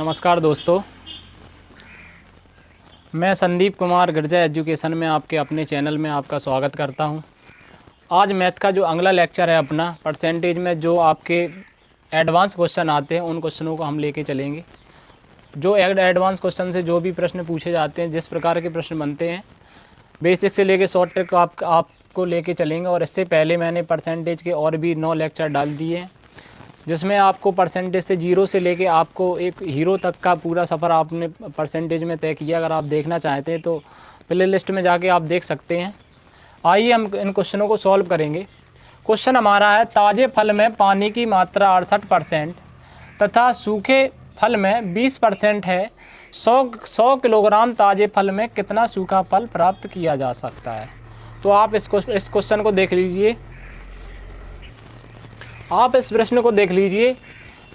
नमस्कार दोस्तों, मैं संदीप कुमार गिरजा एजुकेशन में आपके अपने चैनल में आपका स्वागत करता हूं। आज मैथ का जो अगला लेक्चर है अपना परसेंटेज में जो आपके एडवांस क्वेश्चन आते हैं उन क्वेश्चनों को हम लेके चलेंगे। जो एडवांस क्वेश्चन से जो भी प्रश्न पूछे जाते हैं, जिस प्रकार के प्रश्न बनते हैं, बेसिक से लेके शॉर्ट तक आपको लेके चलेंगे। और इससे पहले मैंने परसेंटेज के और भी 9 लेक्चर डाल दिए हैं, जिसमें आपको परसेंटेज से 0 से लेके आपको एक हीरो तक का पूरा सफ़र आपने परसेंटेज में तय किया। अगर आप देखना चाहते हैं तो प्ले लिस्ट में जाके आप देख सकते हैं। आइए हम इन क्वेश्चनों को सॉल्व करेंगे। क्वेश्चन हमारा है, ताज़े फल में पानी की मात्रा 68% तथा सूखे फल में 20% है। 100 किलोग्राम ताज़े फल में कितना सूखा फल प्राप्त किया जा सकता है। तो आप इस क्वेश्चन को देख लीजिए। आप इस प्रश्न को देख लीजिए।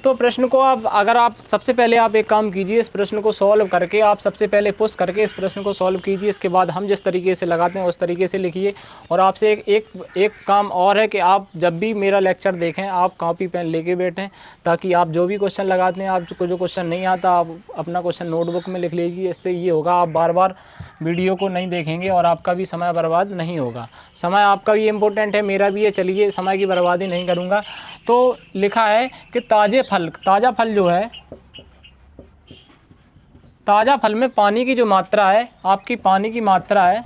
तो प्रश्न को अगर आप सबसे पहले आप एक काम कीजिए, इस प्रश्न को सॉल्व करके आप सबसे पहले पुश करके इस प्रश्न को सॉल्व कीजिए। इसके बाद हम जिस तरीके से लगाते हैं उस तरीके से लिखिए। और आपसे एक काम और है कि आप जब भी मेरा लेक्चर देखें आप कॉपी पेन लेके बैठें, ताकि आप जो भी क्वेश्चन लगाते हैं, आपको जो क्वेश्चन नहीं आता आप अपना क्वेश्चन नोटबुक में लिख लीजिए। इससे ये होगा, आप बार बार वीडियो को नहीं देखेंगे और आपका भी समय बर्बाद नहीं होगा। समय आपका भी इम्पोर्टेंट है, मेरा भी है। चलिए, समय की बर्बादी नहीं करूँगा। तो लिखा है कि ताज़ा फल जो है, ताज़ा फल में पानी की जो मात्रा है, आपकी पानी की मात्रा है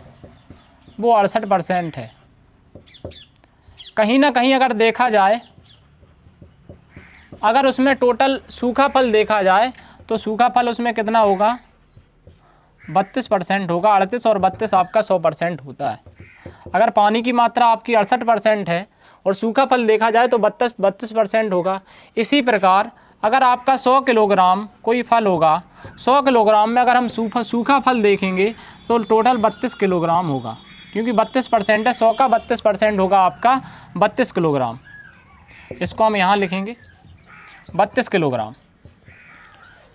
वो 68% है। कहीं ना कहीं अगर देखा जाए, अगर उसमें टोटल सूखा फल देखा जाए तो सूखा फल उसमें कितना होगा, 32% होगा। 38 और 32 आपका 100% होता है। अगर पानी की मात्रा आपकी 68% है और सूखा फल देखा जाए तो 32% होगा। इसी प्रकार अगर आपका 100 किलोग्राम कोई फल होगा, 100 किलोग्राम में अगर हम सूखा फल देखेंगे तो टोटल 32 किलोग्राम होगा, क्योंकि 32% है। 100 का 32% होगा आपका 32 किलोग्राम। इसको हम यहाँ लिखेंगे 32 किलोग्राम।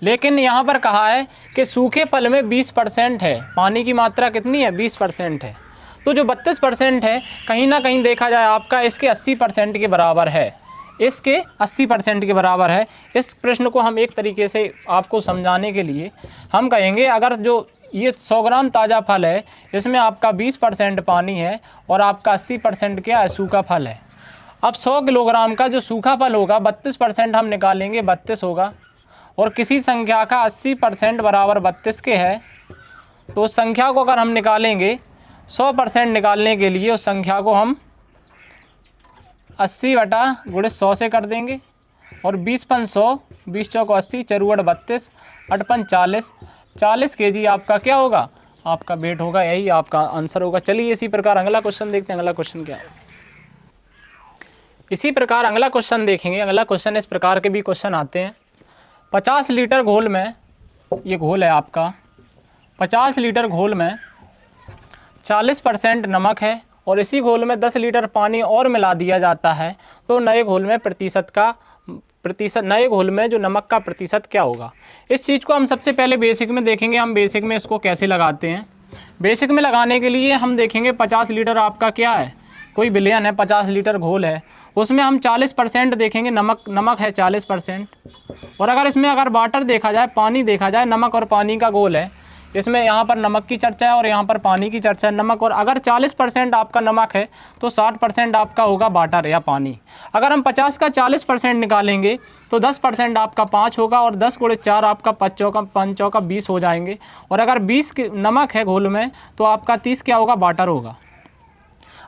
लेकिन यहाँ पर कहा है कि सूखे फल में 20% है। पानी की मात्रा कितनी है, 20% है। तो जो 32% है, कहीं ना कहीं देखा जाए आपका इसके 80% के बराबर है। इसके 80% के बराबर है। इस प्रश्न को हम एक तरीके से आपको समझाने के लिए हम कहेंगे, अगर जो ये 100 ग्राम ताज़ा फल है, इसमें आपका 20% पानी है और आपका 80% क्या है, सूखा फल है। अब 100 किलोग्राम का जो सूखा फल होगा, 32% हम निकालेंगे, 32 होगा। और किसी संख्या का 80% बराबर 32 के है, तो उस संख्या को अगर हम निकालेंगे 100% निकालने के लिए, उस संख्या को हम 80/100 से कर देंगे। और 20×100, 20 चौको 80, 4 32, 8×5 40, 40 kg आपका क्या होगा, आपका वेट होगा। यही आपका आंसर होगा। चलिए इसी प्रकार अगला क्वेश्चन देखते हैं। अगला क्वेश्चन क्या है, इसी प्रकार अगला क्वेश्चन देखेंगे। अगला क्वेश्चन इस प्रकार के भी क्वेश्चन आते हैं। 50 लीटर घोल में, ये घोल है आपका, 50 लीटर घोल में 40% नमक है और इसी घोल में 10 लीटर पानी और मिला दिया जाता है, तो नए घोल में नए घोल में जो नमक का प्रतिशत क्या होगा। इस चीज़ को हम सबसे पहले बेसिक में देखेंगे। हम बेसिक में इसको कैसे लगाते हैं। बेसिक में लगाने के लिए हम देखेंगे 50 लीटर आपका क्या है, कोई विलयन है, 50 लीटर घोल है, उसमें हम 40% देखेंगे, नमक है 40%। और अगर इसमें अगर वाटर देखा जाए, पानी देखा जाए, नमक और पानी का घोल है, इसमें यहाँ पर नमक की चर्चा है और यहाँ पर पानी की चर्चा है। नमक, और अगर 40% आपका नमक है तो 60% आपका होगा वाटर या पानी। अगर हम 50 का 40% निकालेंगे तो 10% आपका 5 होगा और 10 × 4 आपका 5 चौका 20 हो जाएंगे। और अगर 20 नमक है घोल में तो आपका 30 क्या होगा, वाटर होगा।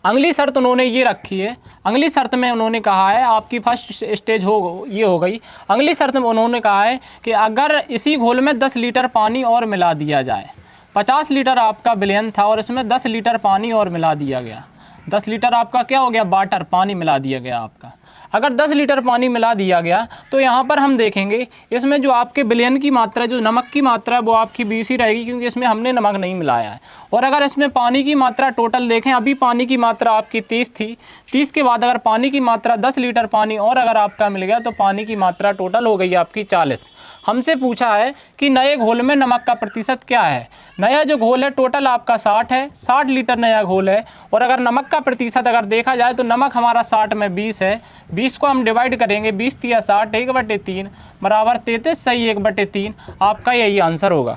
अगली शर्त उन्होंने ये रखी है। अगली शर्त में उन्होंने कहा है, आपकी फर्स्ट स्टेज ये हो गई। अगली शर्त में उन्होंने कहा है कि अगर इसी घोल में 10 लीटर पानी और मिला दिया जाए, 50 लीटर आपका विलयन था और इसमें 10 लीटर पानी और मिला दिया गया, 10 लीटर आपका क्या हो गया, वाटर, पानी मिला दिया गया आपका। अगर 10 लीटर पानी मिला दिया गया तो यहाँ पर हम देखेंगे इसमें जो आपके विलयन की मात्रा, जो नमक की मात्रा है, वो आपकी 20 ही रहेगी, क्योंकि इसमें हमने नमक नहीं मिलाया है। और अगर इसमें पानी की मात्रा टोटल देखें, अभी पानी की मात्रा आपकी 30 थी, 30 के बाद अगर पानी की मात्रा 10 लीटर पानी और अगर आपका मिल गया तो पानी की मात्रा टोटल हो गई आपकी 40। हमसे पूछा है कि नए घोल में नमक का प्रतिशत क्या है। नया जो घोल है टोटल आपका 60 है, 60 लीटर नया घोल है। और अगर नमक का प्रतिशत अगर देखा जाए तो नमक हमारा 60 में 20 है, 20 को हम डिवाइड करेंगे, 20 तिया 60, 1/3 बराबर 33 सही 1/3, आपका यही आंसर होगा।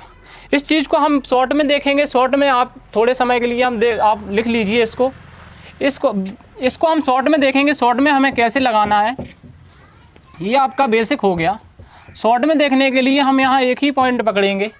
इस चीज़ को हम शॉर्ट में देखेंगे, शॉर्ट में आप थोड़े समय के लिए आप लिख लीजिए इसको हम शॉर्ट में देखेंगे। शॉर्ट में हमें कैसे लगाना है, ये आपका बेसिक हो गया। शॉर्ट में देखने के लिए हम यहाँ एक ही पॉइंट पकड़ेंगे।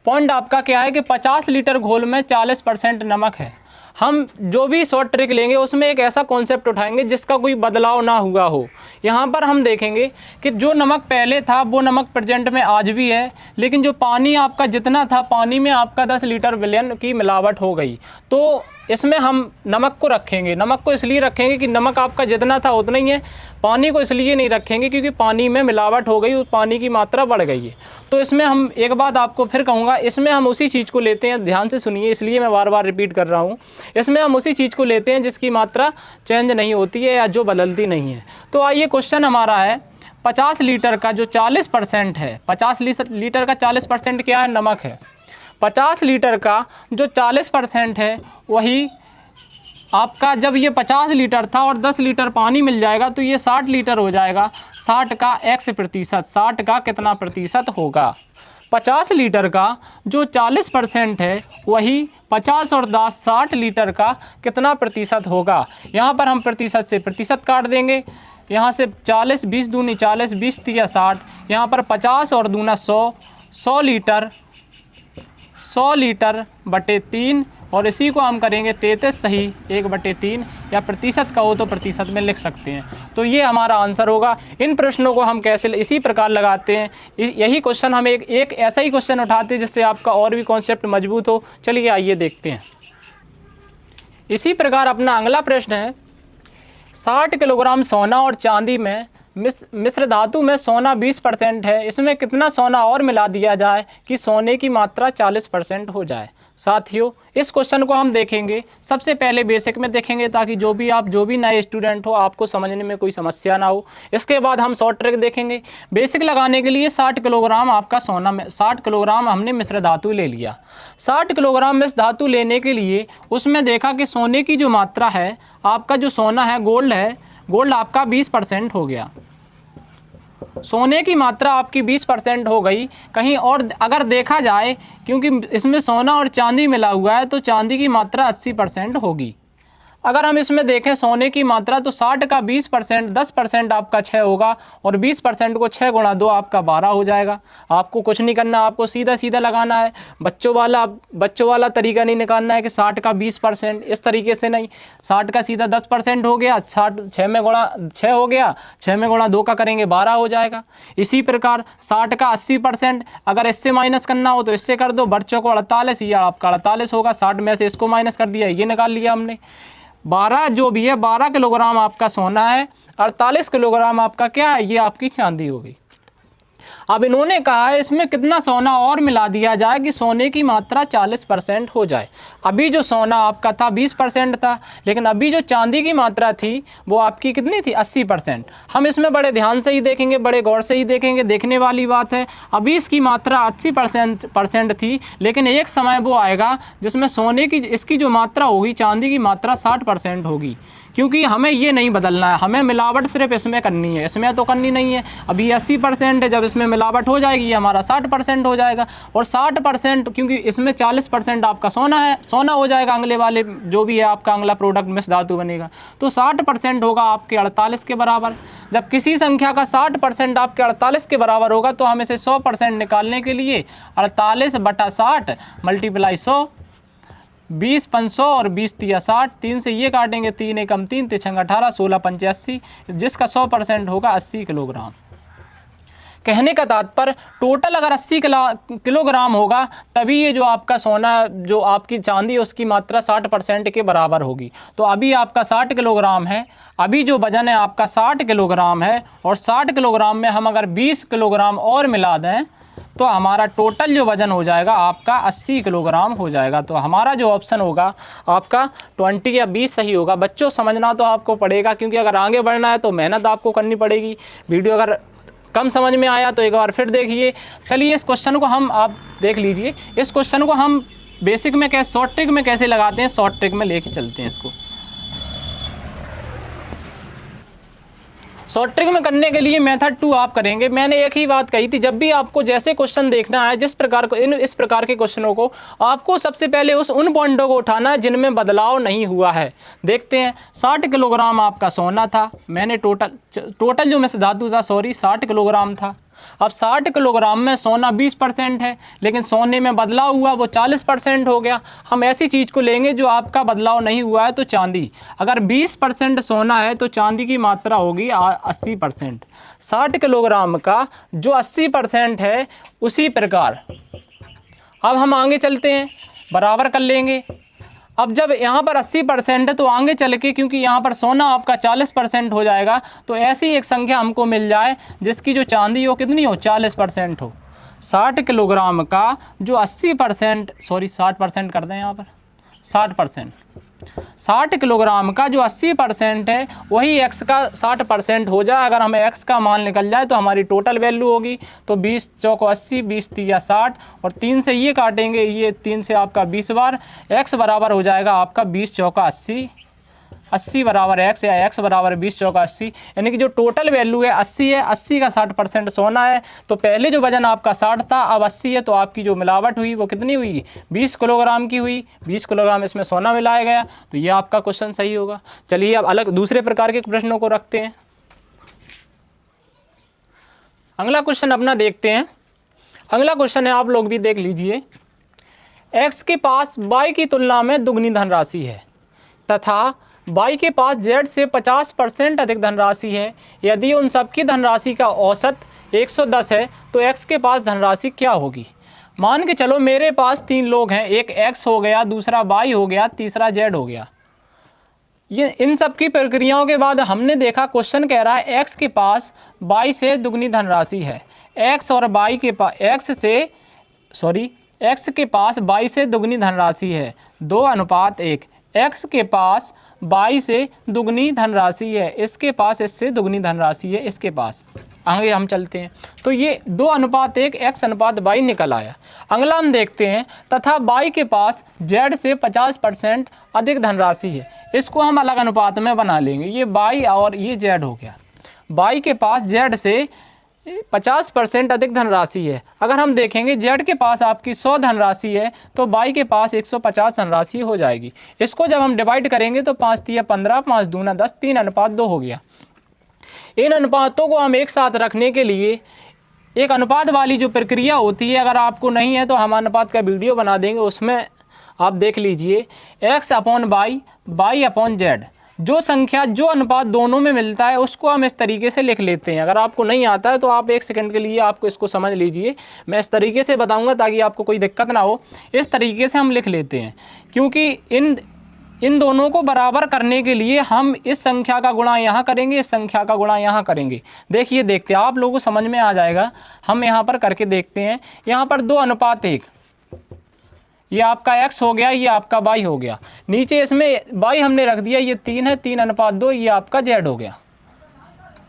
पॉइंट आपका क्या है कि 50 लीटर घोल में 40% नमक है। हम जो भी शॉर्ट ट्रिक लेंगे उसमें एक ऐसा कॉन्सेप्ट उठाएंगे जिसका कोई बदलाव ना हुआ हो। यहाँ पर हम देखेंगे कि जो नमक पहले था वो नमक प्रेजेंट में आज भी है, लेकिन जो पानी आपका जितना था, पानी में आपका 10 लीटर विलयन की मिलावट हो गई। तो इसमें हम नमक को रखेंगे। नमक को इसलिए रखेंगे कि नमक आपका जितना था उतना ही है। पानी को इसलिए नहीं रखेंगे क्योंकि पानी में मिलावट हो गई, उस पानी की मात्रा बढ़ गई है। तो इसमें हम एक बात आपको फिर कहूँगा, इसमें हम उसी चीज़ को लेते हैं, ध्यान से सुनिए, इसलिए मैं बार बार रिपीट कर रहा हूँ। इसमें हम उसी चीज़ को लेते हैं जिसकी मात्रा चेंज नहीं होती है या जो बदलती नहीं है। तो आइए क्वेश्चन हमारा है 50 लीटर का जो 40% है, 50 लीटर का 40% क्या है, नमक है। 50 लीटर का जो 40% है वही आपका, जब ये 50 लीटर था और 10 लीटर पानी मिल जाएगा तो ये 60 लीटर हो जाएगा। 60 का x%, 60 का कितना प्रतिशत होगा। 50 लीटर का जो 40% है वही 50 और 10 60 लीटर का कितना प्रतिशत होगा। यहाँ पर हम प्रतिशत से प्रतिशत काट देंगे। यहाँ से 40, 20 दूनी 40, 20 तिया 60, यहाँ पर 50 और दूना 100, 100 लीटर बटे 3, और इसी को हम करेंगे 33 सही 1/3, या प्रतिशत का हो तो प्रतिशत में लिख सकते हैं। तो ये हमारा आंसर होगा। इन प्रश्नों को हम कैसे इसी प्रकार लगाते हैं, यही क्वेश्चन हम एक ऐसा ही क्वेश्चन उठाते हैं जिससे आपका और भी कॉन्सेप्ट मजबूत हो। चलिए आइए देखते हैं। इसी प्रकार अपना अगला प्रश्न है, 60 किलोग्राम सोना और चांदी में मिश्र धातु में सोना 20% है, इसमें कितना सोना और मिला दिया जाए कि सोने की मात्रा 40% हो जाए। साथियों, इस क्वेश्चन को हम देखेंगे, सबसे पहले बेसिक में देखेंगे ताकि जो भी नए स्टूडेंट हो आपको समझने में कोई समस्या ना हो। इसके बाद हम शॉर्ट ट्रिक देखेंगे। बेसिक लगाने के लिए 60 किलोग्राम आपका सोना में 60 किलोग्राम हमने मिश्र धातु ले लिया। 60 किलोग्राम मिश्र धातु लेने के लिए उसमें देखा कि सोने की जो मात्रा है, आपका जो सोना है, गोल्ड है, गोल्ड आपका 20% हो गया। सोने की मात्रा आपकी 20% हो गई। कहीं और अगर देखा जाए, क्योंकि इसमें सोना और चांदी मिला हुआ है, तो चांदी की मात्रा 80% होगी। अगर हम इसमें देखें सोने की मात्रा, तो 60 का 20%, 10% आपका 6 होगा, और 20% को 6 गुणा 2 आपका 12 हो जाएगा। आपको कुछ नहीं करना, आपको सीधा सीधा लगाना है। बच्चों वाला तरीका नहीं निकालना है कि 60 का 20%, इस तरीके से नहीं। 60 का सीधा 10% हो गया, 6 में गुणा 6 हो गया, 6 में गुणा 2 का करेंगे 12 हो जाएगा। इसी प्रकार 60 का 80%, अगर इससे माइनस करना हो तो इससे कर दो, बच्चों को 48, ये आपका 48 होगा। 60 में से इसको माइनस कर दिया, ये निकाल लिया हमने। 12 जो भी है, 12 किलोग्राम आपका सोना है, 48 किलोग्राम आपका क्या है, ये आपकी चांदी हो गई। अब इन्होंने कहा है इसमें कितना सोना और मिला दिया जाए कि सोने की मात्रा 40% हो जाए। अभी जो सोना आपका था 20% था, लेकिन अभी जो चांदी की मात्रा थी वो आपकी कितनी थी, 80%। हम इसमें बड़े ध्यान से ही देखेंगे, बड़े गौर से ही देखेंगे, देखने वाली बात है। अभी इसकी मात्रा 80% थी, लेकिन एक समय वो आएगा जिसमें सोने की इसकी जो मात्रा होगी, चांदी की मात्रा 60% होगी। क्योंकि हमें ये नहीं बदलना है, हमें मिलावट सिर्फ इसमें करनी है, इसमें तो करनी नहीं है। अभी 80% है, जब इसमें मिलावट हो जाएगी हमारा 60% हो जाएगा। और 60% क्योंकि इसमें 40% आपका सोना है, सोना हो जाएगा। अगले वाले जो भी है आपका अगला प्रोडक्ट मिश्र धातु बनेगा, तो 60% होगा आपके 48 के बराबर। जब किसी संख्या का 60% आपके 48 के बराबर होगा तो हम इसे 100% निकालने के लिए 48/60 मल्टीप्लाई 100, 20 500 और 20 तिया 60, 3 से ये काटेंगे, 3 एकम 3, 3 छंग 18, 16 पंचे 80, जिसका 100% होगा 80 किलोग्राम। कहने का तात्पर्य टोटल अगर 80 किलोग्राम होगा तभी ये जो आपका सोना, जो आपकी चांदी है, उसकी मात्रा 60% के बराबर होगी। तो अभी आपका 60 किलोग्राम है, अभी जो वजन है आपका 60 किलोग्राम है, और 60 किलोग्राम में हम अगर 20 किलोग्राम और मिला दें तो हमारा टोटल जो वजन हो जाएगा आपका 80 किलोग्राम हो जाएगा। तो हमारा जो ऑप्शन होगा आपका 20 या 20 सही होगा। बच्चों समझना तो आपको पड़ेगा, क्योंकि अगर आगे बढ़ना है तो मेहनत आपको करनी पड़ेगी। वीडियो अगर कम समझ में आया तो एक बार फिर देखिए। चलिए इस क्वेश्चन को हम आप देख लीजिए। इस क्वेश्चन को हम बेसिक में कैसे, शॉर्ट ट्रिक में कैसे लगाते हैं, शॉर्ट ट्रिक में लेके चलते हैं इसको। शॉर्ट ट्रिक में करने के लिए मेथड 2 आप करेंगे। मैंने एक ही बात कही थी, जब भी आपको जैसे क्वेश्चन देखना है, जिस प्रकार को इस प्रकार के क्वेश्चनों को आपको सबसे पहले उन पॉइंटों को उठाना है जिनमें बदलाव नहीं हुआ है। देखते हैं, 60 किलोग्राम आपका सोना था, मैंने टोटल जो मिश्र धातु था 60 किलोग्राम था। अब 60 किलोग्राम में सोना 20% है, लेकिन सोने में बदलाव हुआ, वो 40% हो गया। हम ऐसी चीज़ को लेंगे जो आपका बदलाव नहीं हुआ है, तो चांदी। अगर 20% सोना है तो चांदी की मात्रा होगी 80%। 60 किलोग्राम का जो 80% है, उसी प्रकार अब हम आगे चलते हैं, बराबर कर लेंगे। अब जब यहाँ पर 80% है तो आगे चल के, क्योंकि यहाँ पर सोना आपका 40% हो जाएगा, तो ऐसी एक संख्या हमको मिल जाए जिसकी जो चांदी हो कितनी हो, 40% हो। 60 किलोग्राम का जो 80%, सॉरी 60% कर दें यहाँ पर, 60%। 60 किलोग्राम का जो 80% है वही x का 60% हो जाए। अगर हमें x का मान निकल जाए तो हमारी टोटल वैल्यू होगी, तो 20 चौको 80, 20 तिया 60, और 3 से ये काटेंगे, ये 3 से आपका 20 बार, x बराबर हो जाएगा आपका 20 चौका 80, 80 बराबर x, या x बराबर 20 चौका 80, यानी कि जो टोटल वैल्यू है 80 है। 80 का 60% सोना है, तो पहले जो वजन आपका 60 था, अब 80 है, तो आपकी जो मिलावट हुई वो कितनी हुई, 20 किलोग्राम की हुई। 20 किलोग्राम इसमें सोना मिलाया गया, तो ये आपका क्वेश्चन सही होगा। चलिए अब अलग दूसरे प्रकार के प्रश्नों को रखते हैं। अगला क्वेश्चन अपना देखते हैं। अगला क्वेश्चन है, आप लोग भी देख लीजिए। x के पास y की तुलना में दुगनी धनराशि है तथा y के पास z से 50% अधिक धनराशि है। यदि उन सबकी धनराशि का औसत 110 है तो x के पास धनराशि क्या होगी। मान के चलो मेरे पास 3 लोग हैं, एक x हो गया, दूसरा y हो गया, तीसरा z हो गया। ये इन सब की प्रक्रियाओं के बाद हमने देखा, क्वेश्चन कह रहा है x के पास y से दुगनी धनराशि है। x और y के पास x के पास y से दुगनी धनराशि है, 2:1। x के पास y से दुगनी धनराशि है, इसके पास इससे दुगनी धनराशि है, इसके पास। आगे हम चलते हैं, तो ये 2:1 x/y निकल आया। अगला हम देखते हैं, तथा y के पास z से 50% अधिक धनराशि है। इसको हम अलग अनुपात में बना लेंगे, ये y और ये z हो गया। y के पास z से 50% अधिक धनराशि है। अगर हम देखेंगे z के पास आपकी 100 धनराशि है, तो y के पास 150 धनराशि हो जाएगी। इसको जब हम डिवाइड करेंगे तो 5 तिया 15, 5 दूना 10, 3:2 हो गया। इन अनुपातों को हम एक साथ रखने के लिए एक अनुपात वाली जो प्रक्रिया होती है, अगर आपको नहीं है तो हम अनुपात का वीडियो बना देंगे, उसमें आप देख लीजिए। x/y, y/z, जो संख्या जो अनुपात दोनों में मिलता है उसको हम इस तरीके से लिख लेते हैं। अगर आपको नहीं आता है तो आप 1 सेकंड के लिए आपको इसको समझ लीजिए, मैं इस तरीके से बताऊंगा ताकि आपको कोई दिक्कत ना हो। इस तरीके से हम लिख लेते हैं, क्योंकि इन दोनों को बराबर करने के लिए हम इस संख्या का गुणा यहाँ करेंगे, इस संख्या का गुणा यहाँ करेंगे। देखिए देखते हैं, आप लोगों को समझ में आ जाएगा। हम यहाँ पर करके देखते हैं। यहाँ पर 2:1, ये आपका x हो गया, ये आपका y हो गया। नीचे इसमें y हमने रख दिया, ये 3 है, 3:2, ये आपका z हो गया,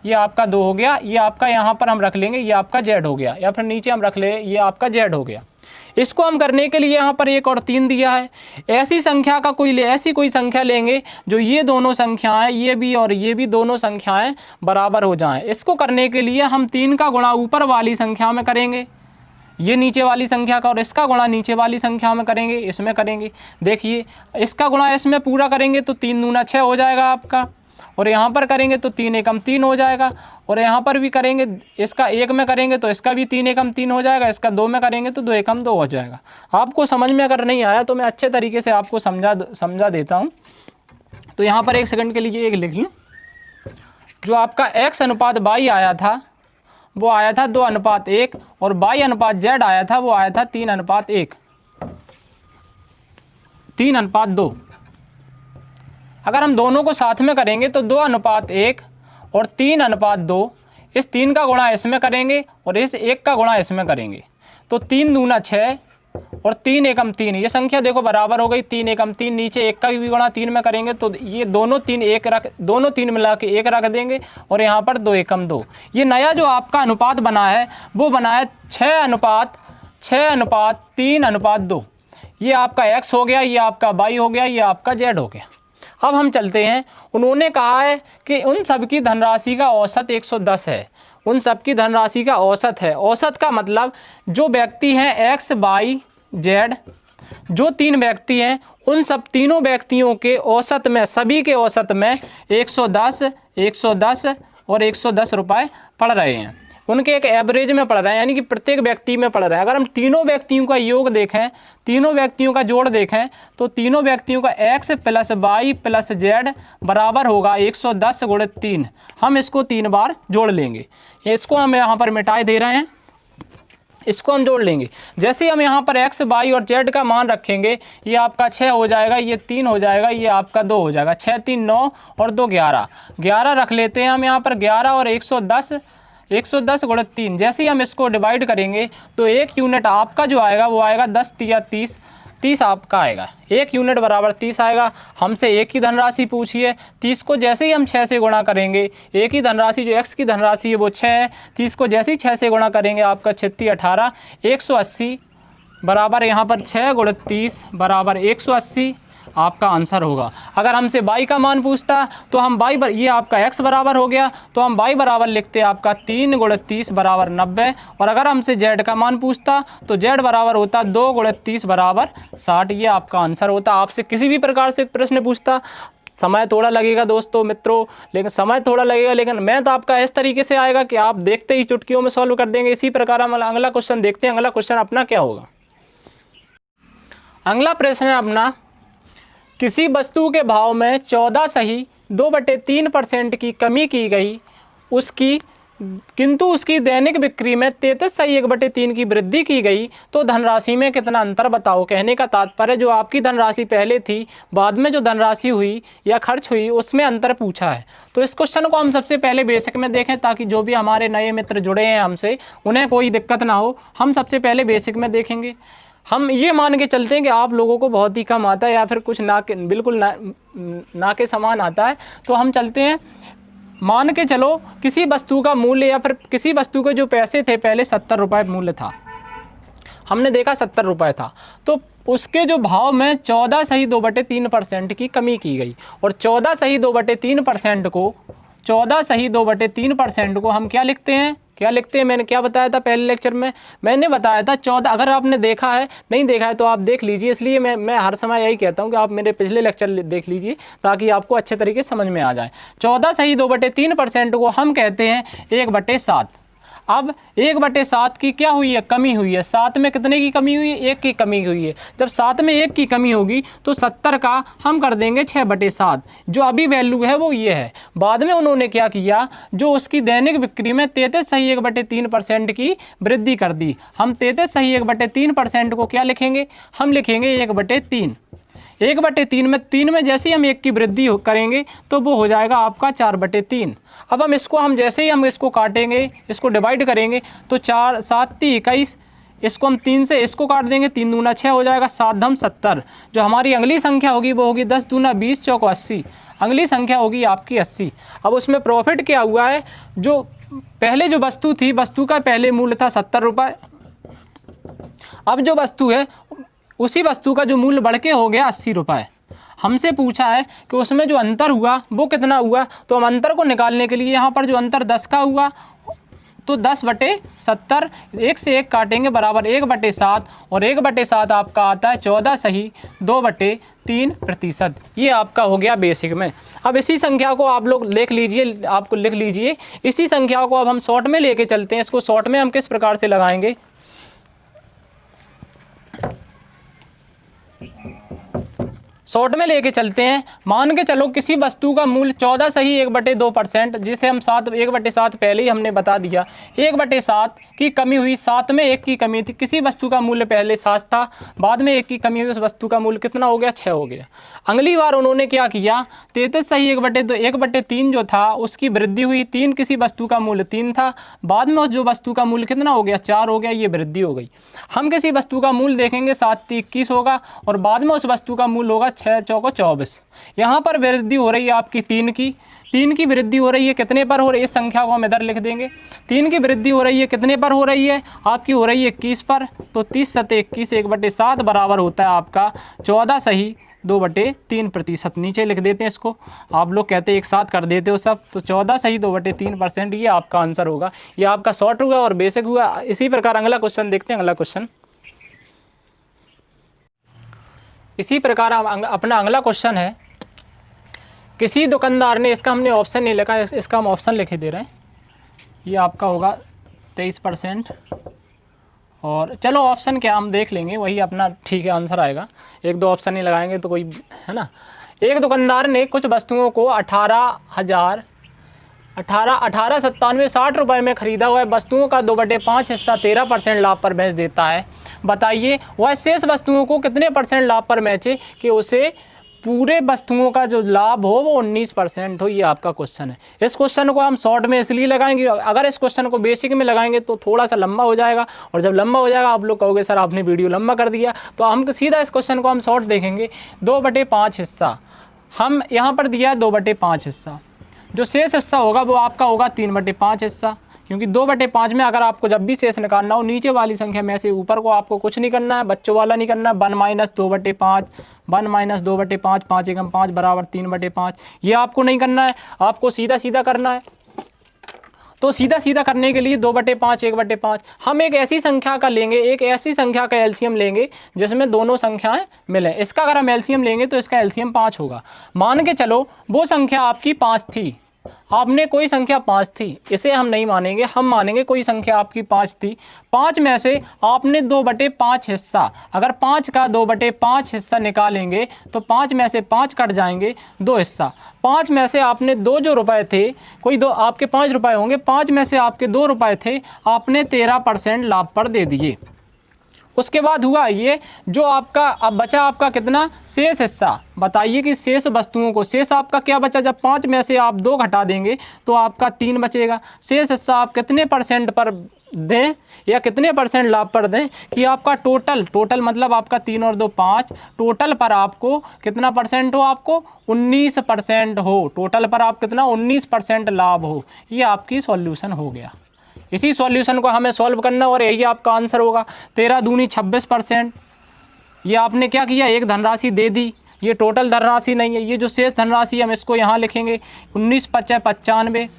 ये आपका 2 हो गया, ये आपका यहाँ पर हम रख लेंगे, ये आपका z हो गया, या फिर नीचे हम रख ले, ये आपका z हो गया। इसको हम करने के लिए यहाँ पर 1 और 3 दिया है। ऐसी संख्या का ऐसी कोई संख्या लेंगे जो ये दोनों संख्याएं, ये भी और ये भी दोनों संख्याएं बराबर हो जाएं। इसको करने के लिए हम 3 का गुणा ऊपर वाली संख्या में करेंगे, ये नीचे वाली संख्या का, और इसका गुणा नीचे वाली संख्या में करेंगे, इसमें करेंगे। देखिए इसका गुणा इसमें पूरा करेंगे तो 3 दूना 6 हो जाएगा आपका, और यहाँ पर करेंगे तो 3 एकम 3 हो जाएगा, और यहाँ पर भी करेंगे, इसका 1 में करेंगे तो इसका भी 3 एकम 3 हो जाएगा, इसका 2 में करेंगे तो 2 एकम 2 हो जाएगा। आपको समझ में अगर नहीं आया तो मैं अच्छे तरीके से आपको समझा देता हूँ। तो यहाँ पर 1 सेकंड के लिए एक लिख लूँ। जो आपका x/y आया था वो आया था 2:1, और y/z आया था वो आया था 3:1, 3:2। अगर हम दोनों को साथ में करेंगे तो 2:1 और 3:2, इस 3 का गुणा इसमें करेंगे और इस 1 का गुणा इसमें करेंगे, तो 3 दूना 6 और 3 एकम 3, ये संख्या देखो बराबर हो गई। 3 एकम 3, नीचे 1 का भी गुणा 3 में करेंगे तो ये दोनों 3 मिला के 1 रख देंगे, और यहाँ पर 2 एकम 2। ये नया जो आपका अनुपात बना है वो बना है 6:3:2। ये आपका x हो गया, ये आपका y हो गया, ये आपका z हो गया। अब हम चलते हैं, उन्होंने कहा है कि उन सब की धनराशि का औसत 110 है। उन सब की धनराशि का औसत है। औसत का मतलब जो व्यक्ति हैं एक्स वाई जेड, जो 3 व्यक्ति हैं उन सब तीनों व्यक्तियों के औसत में, सभी के औसत में 110 और 110 रुपये पड़ रहे हैं। उनके एक एवरेज में पड़ रहे हैं, यानी कि प्रत्येक व्यक्ति में पड़ रहा है। अगर हम तीनों व्यक्तियों का योग देखें, तीनों व्यक्तियों का जोड़ देखें, तो तीनों व्यक्तियों का x + y + z बराबर होगा 110 × 3। हम इसको 3 बार जोड़ लेंगे। इसको हम यहाँ पर मिटाए दे रहे हैं, इसको हम जोड़ लेंगे। जैसे हम यहाँ पर x, y और z का मान रखेंगे, ये आपका 6 हो जाएगा, ये 3 हो जाएगा, ये आपका 2 हो जाएगा। 6 3 9 और 2 11, 11 रख लेते हैं हम यहाँ पर। 11 और 110 × 3। जैसे ही हम इसको डिवाइड करेंगे तो 1 यूनिट आपका जो आएगा वो आएगा 10 × 30, 30 आपका आएगा। 1 यूनिट बराबर 30 आएगा। हमसे एक ही धनराशि पूछी है। 30 को जैसे ही हम 6 से गुणा करेंगे, एक ही धनराशि जो x की धनराशि है वो 6 है, 30 को जैसे ही 6 से गुणा करेंगे आपका 6 × 18, 180 बराबर यहाँ पर 6 × 30 बराबर 180 आपका आंसर होगा। अगर हमसे y का मान पूछता तो हम y ये आपका x बराबर हो गया, तो हम y बराबर लिखते आपका 3 × 30 बराबर 90। और अगर हमसे z का मान पूछता तो z बराबर होता 2 × 30 बराबर 60। ये आपका आंसर होता। आपसे किसी भी प्रकार से प्रश्न पूछता, समय थोड़ा लगेगा दोस्तों मित्रों, लेकिन समय थोड़ा लगेगा, लेकिन मैथ आपका इस तरीके से आएगा कि आप देखते ही चुटकियों में सॉल्व कर देंगे। इसी प्रकार हम अगला क्वेश्चन देखते हैं। अगला क्वेश्चन अपना क्या होगा? अगला प्रश्न है अपना, किसी वस्तु के भाव में 14 सही 2/3% की कमी की गई, किंतु उसकी दैनिक बिक्री में 33 सही 1/3 की वृद्धि की गई, तो धनराशि में कितना अंतर बताओ। कहने का तात्पर्य जो आपकी धनराशि पहले थी, बाद में जो धनराशि हुई या खर्च हुई, उसमें अंतर पूछा है। तो इस क्वेश्चन को हम सबसे पहले बेसिक में देखें, ताकि जो भी हमारे नए मित्र जुड़े हैं हमसे, उन्हें कोई दिक्कत ना हो। हम सबसे पहले बेसिक में देखेंगे। हम ये मान के चलते हैं कि आप लोगों को बहुत ही कम आता है, या फिर कुछ बिल्कुल ना के समान आता है। तो हम चलते हैं, मान के चलो किसी वस्तु का मूल्य, या फिर किसी वस्तु के जो पैसे थे पहले 70 रुपये मूल्य था, हमने देखा 70 रुपये था, तो उसके जो भाव में 14 सही 2/3% की कमी की गई। और 14 सही 2/3% को, 14 सही 2/3% को हम क्या लिखते हैं, मैंने क्या बताया था पहले लेक्चर में? मैंने बताया था 14। अगर आपने देखा है, नहीं देखा है तो आप देख लीजिए। इसलिए मैं हर समय यही कहता हूं कि आप मेरे पिछले लेक्चर देख लीजिए, ताकि आपको अच्छे तरीके से समझ में आ जाए। 14 सही 2/3% को हम कहते हैं 1/7। अब 1/7 की क्या हुई है? कमी हुई है। 7 में कितने की कमी हुई है? 1 की कमी हुई है। जब 7 में 1 की कमी होगी तो 70 का हम कर देंगे 6/7। जो अभी वैल्यू है वो ये है। बाद में उन्होंने क्या किया, जो उसकी दैनिक बिक्री में 33 सही 1/3% की वृद्धि कर दी। हम 33 सही 1/3% को क्या लिखेंगे? हम लिखेंगे 1/3। 1/3 में 3 में जैसे ही हम 1 की वृद्धि करेंगे तो वो हो जाएगा आपका 4/3। अब हम जैसे ही हम इसको काटेंगे, इसको डिवाइड करेंगे, तो 4 7 21, इसको हम 3 से इसको काट देंगे, 3 दूना 6 हो जाएगा, 7 धम 70। जो हमारी अगली संख्या होगी वो होगी 10 दूना 20 चौको 80। अगली संख्या होगी आपकी 80। अब उसमें प्रॉफिट क्या हुआ है? जो पहले जो वस्तु थी, वस्तु का पहले मूल्य था 70 रुपये। अब जो वस्तु है, उसी वस्तु का जो मूल्य बढ़ के हो गया 80 रुपये। हमसे पूछा है कि उसमें जो अंतर हुआ वो कितना हुआ। तो हम अंतर को निकालने के लिए यहाँ पर जो अंतर 10 का हुआ, तो 10/70, 1 से 1 काटेंगे बराबर 1/7, और 1/7 आपका आता है 14 सही 2/3%। ये आपका हो गया बेसिक में। अब इसी संख्या को आप लोग लिख लीजिए, आपको लिख लीजिए। इसी संख्या को अब हम शॉर्ट में लेके चलते हैं। इसको शॉर्ट में हम किस प्रकार से लगाएंगे? शॉर्ट में लेके चलते हैं। मान के चलो किसी वस्तु का मूल्य 14 सही 1/2%, जिसे हम 1/7 पहले ही हमने बता दिया। 1/7 की कमी हुई, 7 में 1 की कमी थी। किसी वस्तु का मूल्य पहले 7 था, बाद में 1 की कमी हुई, उस वस्तु का मूल्य कितना हो गया? 6 हो गया। अगली बार उन्होंने क्या किया, 33 सही 1/3 जो था उसकी वृद्धि हुई। 3 किसी वस्तु का मूल्य 3 था, बाद में जो वस्तु का मूल्य कितना हो गया? 4 हो गया। ये वृद्धि हो गई। हम किसी वस्तु का मूल्य देखेंगे 7 21 होगा, और बाद में उस वस्तु का मूल्य होगा 6 चौको 24। यहाँ पर वृद्धि हो रही है आपकी 3 की वृद्धि हो रही है। कितने पर हो रही है? इस संख्या को हम इधर लिख देंगे। 3 की वृद्धि हो रही है, कितने पर हो रही है? आपकी हो रही है 21 पर। तो 30 × 21 1/7 बराबर होता है आपका 14 सही 2/3%। नीचे लिख देते हैं इसको, आप लोग कहते हैं एक साथ कर देते हो सब, तो 14 सही 2/3%, ये आपका आंसर होगा। ये आपका शॉर्ट हुआ और बेसिक हुआ। इसी प्रकार अगला क्वेश्चन देखते हैं। अगला क्वेश्चन इसी प्रकार अपना अगला क्वेश्चन है, किसी दुकानदार ने, इसका हमने ऑप्शन नहीं लिखा, इसका हम ऑप्शन लिखे दे रहे हैं। ये आपका होगा 23%, और चलो ऑप्शन क्या हम देख लेंगे, वही अपना ठीक है आंसर आएगा। एक दो ऑप्शन नहीं लगाएंगे तो कोई है ना। एक दुकानदार ने कुछ वस्तुओं को 18,97 रुपये में ख़रीदा हुआ है। वस्तुओं का 2/5 हिस्सा 13% लाभ पर बेच देता है। बताइए वह शेष वस्तुओं को कितने % लाभ पर बेचे कि उसे पूरे वस्तुओं का जो लाभ हो वो 19% हो। ये आपका क्वेश्चन है। इस क्वेश्चन को हम शॉर्ट में इसलिए लगाएंगे, अगर इस क्वेश्चन को बेसिक में लगाएंगे तो थोड़ा सा लंबा हो जाएगा, और जब लंबा हो जाएगा आप लोग कहोगे सर आपने वीडियो लंबा कर दिया। तो हम सीधा इस क्वेश्चन को हम शॉर्ट देखेंगे। 2/5 हिस्सा हम यहाँ पर दिया है, 2/5 हिस्सा। जो शेष हिस्सा होगा वो आपका होगा 3/5 हिस्सा, क्योंकि 2/5 में अगर आपको जब भी शेष निकालना हो नीचे वाली संख्या में से ऊपर को आपको कुछ नहीं करना है, बच्चों वाला नहीं करना है। 1 - 2/5, 1 - 2/5, 5 × 5 = 3/5, ये आपको नहीं करना है, आपको सीधा सीधा करना है। तो सीधा सीधा करने के लिए 2/5, 1/5 हम एक ऐसी संख्या का लेंगे, एक ऐसी संख्या का एलसीएम लेंगे जिसमें दोनों संख्याएं मिलें। इसका अगर हम एलसीएम लेंगे तो इसका एलसीएम 5 होगा। मान के चलो वो संख्या आपकी 5 थी, आपने कोई संख्या 5 थी, इसे हम नहीं मानेंगे, हम मानेंगे कोई संख्या आपकी 5 थी। 5 में से आपने 2/5 हिस्सा, अगर 5 का 2/5 हिस्सा निकालेंगे तो 5 में से 5 कट जाएंगे, 2 हिस्सा। 5 में से आपने 2 जो रुपए थे, कोई दो आपके 5 रुपए होंगे, 5 में से आपके 2 रुपए थे, आपने 13% लाभ पर दे दिए। उसके बाद हुआ ये, जो आपका अब बचा आपका कितना शेष हिस्सा। बताइए कि शेष वस्तुओं को, शेष आपका क्या बचा, जब 5 में से आप 2 घटा देंगे तो आपका 3 बचेगा। शेष हिस्सा आप कितने % पर दें या कितने % लाभ पर दें कि आपका टोटल मतलब आपका 3 और 2 5, टोटल पर आपको कितना % हो, आपको 19% हो। टोटल पर आप कितना 19% लाभ हो। ये आपकी सॉल्यूशन हो गया। इसी सॉल्यूशन को हमें सॉल्व करना और यही आपका आंसर होगा। 13 दूनी 26%। ये आपने क्या किया, एक धनराशि दे दी, ये टोटल धनराशि नहीं है, ये जो शेष धनराशि हम इसको यहाँ लिखेंगे 19 × 5 = 95।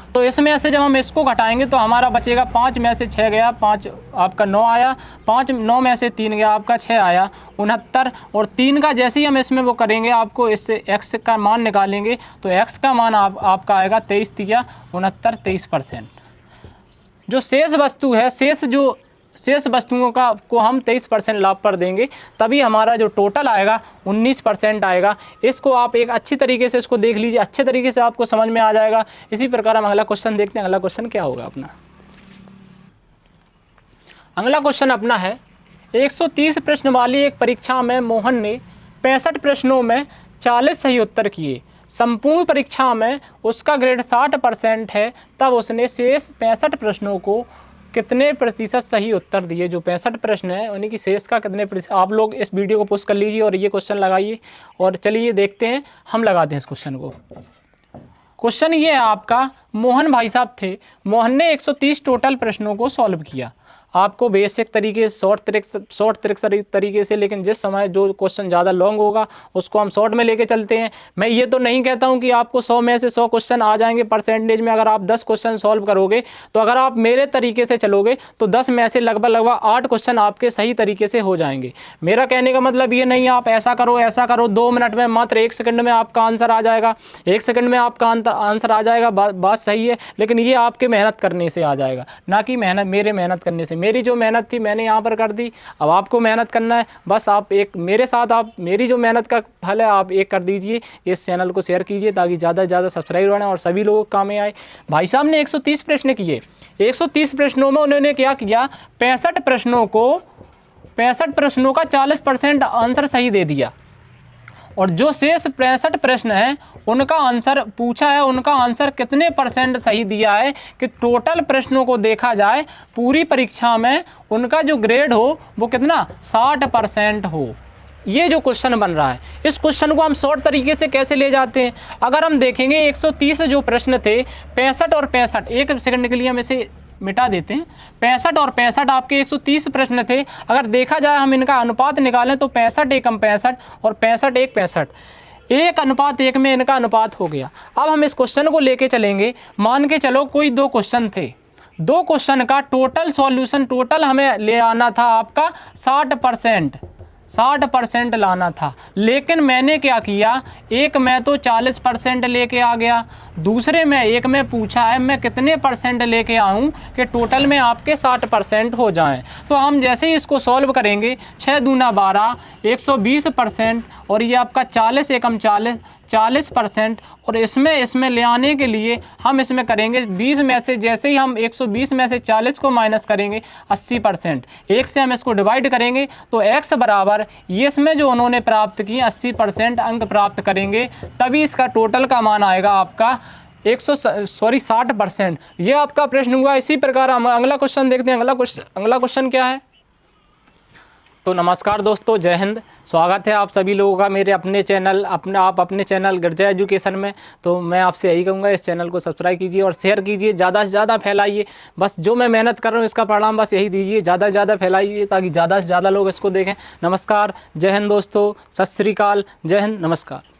तो इसमें से जब हम इसको घटाएंगे तो हमारा बचेगा, 5 में से 6 गया, 5 आपका 9 आया, 9 में से 3 गया, आपका 6 आया, 69। और 3 का जैसे ही हम इसमें वो करेंगे, आपको इससे x का मान निकालेंगे तो x का मान आपका आएगा 23 × 3 = 69, 23%। जो शेष वस्तु है, शेष वस्तुओं का को हम 23% लाभ पर देंगे, तभी हमारा जो टोटल आएगा 19% आएगा। इसको आप एक अच्छी तरीके से इसको देख लीजिए, अच्छे तरीके से आपको समझ में आ जाएगा। इसी प्रकार हम अगला क्वेश्चन देखते हैं। अगला क्वेश्चन क्या होगा अपना, अगला क्वेश्चन अपना है 130 प्रश्न वाली एक परीक्षा में मोहन ने 65 प्रश्नों में 40 सही उत्तर किए। संपूर्ण परीक्षा में उसका ग्रेड 60% है, तब उसने शेष 65 प्रश्नों को कितने % सही उत्तर दिए। जो 65 प्रश्न है उन्हीं की शेष का कितने %। आप लोग इस वीडियो को पोस्ट कर लीजिए और ये क्वेश्चन लगाइए, और चलिए देखते हैं, हम लगाते हैं इस क्वेश्चन को। क्वेश्चन ये है आपका, मोहन भाई साहब थे, मोहन ने 130 टोटल प्रश्नों को सॉल्व किया। आपको बेसिक तरीके से, शॉर्ट तरीके से, लेकिन जिस समय जो क्वेश्चन ज़्यादा लॉन्ग होगा उसको हम शॉर्ट में लेके चलते हैं। मैं ये तो नहीं कहता हूँ कि आपको 100 में से 100 क्वेश्चन आ जाएंगे परसेंटेज में। अगर आप 10 क्वेश्चन सॉल्व करोगे तो अगर आप मेरे तरीके से चलोगे तो 10 में से लगभग 8 क्वेश्चन आपके सही तरीके से हो जाएंगे। मेरा कहने का मतलब ये नहीं आप ऐसा करो 2 मिनट में, मात्र 1 सेकंड में आपका आंसर आ जाएगा, 1 सेकंड में आपका आंसर आ जाएगा। बात सही है, लेकिन ये आपके मेहनत करने से आ जाएगा, ना कि मेरे मेहनत करने से। मेरी जो मेहनत थी मैंने यहाँ पर कर दी, अब आपको मेहनत करना है। बस आप एक मेरे साथ, आप मेरी जो मेहनत का फल है आप एक कर दीजिए, इस चैनल को शेयर कीजिए ताकि ज़्यादा से ज़्यादा सब्सक्राइब बढ़े और सभी लोगों को काम में आए। भाई साहब ने 130 प्रश्न किए, 130 प्रश्नों में उन्होंने क्या किया, 65 प्रश्नों का 40% आंसर सही दे दिया। और जो शेष 65 प्रश्न हैं उनका आंसर पूछा है, उनका आंसर कितने % सही दिया है कि टोटल प्रश्नों को देखा जाए पूरी परीक्षा में उनका जो ग्रेड हो वो कितना 60% हो। ये जो क्वेश्चन बन रहा है, इस क्वेश्चन को हम शॉर्ट तरीके से कैसे ले जाते हैं। अगर हम देखेंगे 130 जो प्रश्न थे, 65 और 65, 1 सेकंड के लिए हम इसे मिटा देते हैं। 65 और 65 आपके 130 प्रश्न थे। अगर देखा जाए हम इनका अनुपात निकालें तो 65 एकम 65 और 65 एक 65, 1:1 में इनका अनुपात हो गया। अब हम इस क्वेश्चन को लेके चलेंगे। मान के चलो कोई 2 क्वेश्चन थे, 2 क्वेश्चन का टोटल सॉल्यूशन टोटल हमें ले आना था आपका 60% लाना था। लेकिन मैंने क्या किया, एक में तो 40% लेके आ गया, दूसरे में एक में पूछा है मैं कितने परसेंट लेके आऊँ कि टोटल में आपके 60% हो जाएं। तो हम जैसे ही इसको सॉल्व करेंगे 6 दूना 12, 120% और ये आपका 40 एकम 40% और इसमें ले आने के लिए हम इसमें करेंगे 20 में से, जैसे ही हम 120 में से 40 को माइनस करेंगे 80%, 1 से हम इसको डिवाइड करेंगे तो x बराबर ये इसमें जो उन्होंने प्राप्त किए 80% अंक प्राप्त करेंगे, तभी इसका टोटल का मान आएगा आपका 60%। ये आपका प्रश्न हुआ। इसी प्रकार हम अगला क्वेश्चन देखते हैं। अगला क्वेश्चन क्या है। तो नमस्कार दोस्तों, जय हिंद। स्वागत है आप सभी लोगों का मेरे अपने चैनल अपने चैनल गर्जा एजुकेशन में। तो मैं आपसे यही कहूँगा, इस चैनल को सब्सक्राइब कीजिए और शेयर कीजिए, ज़्यादा से ज़्यादा फैलाइए। बस जो मैं मेहनत कर रहा हूँ इसका परिणाम बस यही दीजिए, ज़्यादा से ज़्यादा फैलाइए ताकि ज़्यादा से ज़्यादा लोग इसको देखें। नमस्कार, जय हिंद दोस्तों, सत श्री अकाल, जय हिंद, नमस्कार।